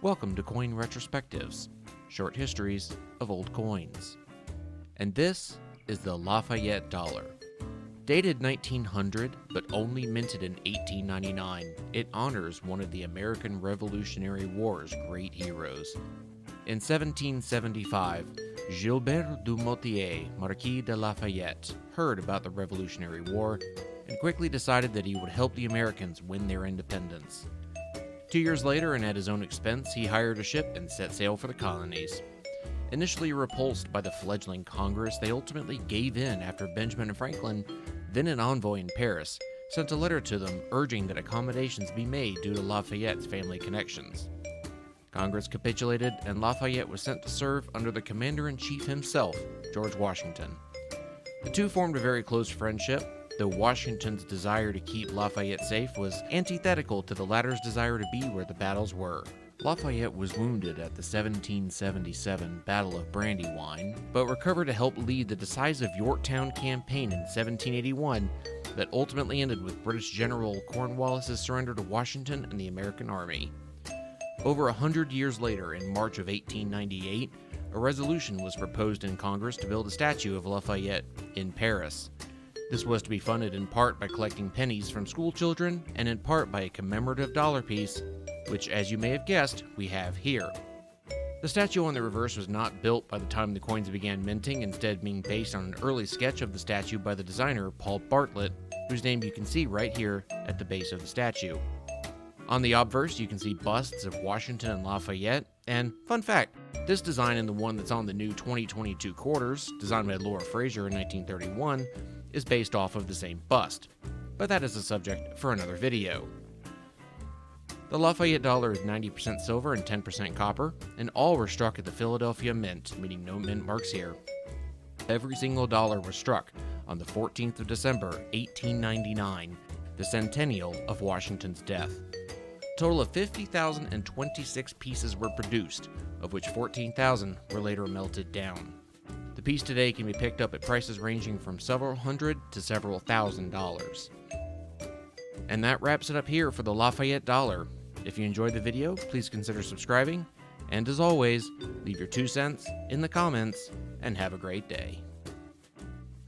Welcome to Coin Retrospectives, short histories of old coins. And this is the Lafayette Dollar. Dated 1900, but only minted in 1899, it honors one of the American Revolutionary War's great heroes. In 1775, Gilbert du Motier, Marquis de Lafayette, heard about the Revolutionary War and quickly decided that he would help the Americans win their independence. 2 years later, and at his own expense, he hired a ship and set sail for the colonies. Initially repulsed by the fledgling Congress, they ultimately gave in after Benjamin Franklin, then an envoy in Paris, sent a letter to them urging that accommodations be made due to Lafayette's family connections. Congress capitulated, and Lafayette was sent to serve under the commander-in-chief himself, George Washington. The two formed a very close friendship, though Washington's desire to keep Lafayette safe was antithetical to the latter's desire to be where the battles were. Lafayette was wounded at the 1777 Battle of Brandywine, but recovered to help lead the decisive Yorktown campaign in 1781 that ultimately ended with British General Cornwallis's surrender to Washington and the American Army. Over 100 years later, in March of 1898, a resolution was proposed in Congress to build a statue of Lafayette in Paris. This was to be funded in part by collecting pennies from school children and in part by a commemorative dollar piece, which, as you may have guessed, we have here. The statue on the reverse was not built by the time the coins began minting, instead being based on an early sketch of the statue by the designer Paul Bartlett, whose name you can see right here at the base of the statue. On the obverse, you can see busts of Washington and Lafayette, and fun fact, this design and the one that's on the new 2022 quarters, designed by Laura Frazier in 1931, is based off of the same bust, but that is a subject for another video. The Lafayette dollar is 90% silver and 10% copper, and all were struck at the Philadelphia Mint, meaning no mint marks here. Every single dollar was struck on the 14th of December, 1899, the centennial of Washington's death. A total of 50,026 pieces were produced, of which 14,000 were later melted down. The piece today can be picked up at prices ranging from several hundred to several $1,000s. And that wraps it up here for the Lafayette Dollar. If you enjoyed the video, please consider subscribing, and as always, leave your 2 cents in the comments, and have a great day.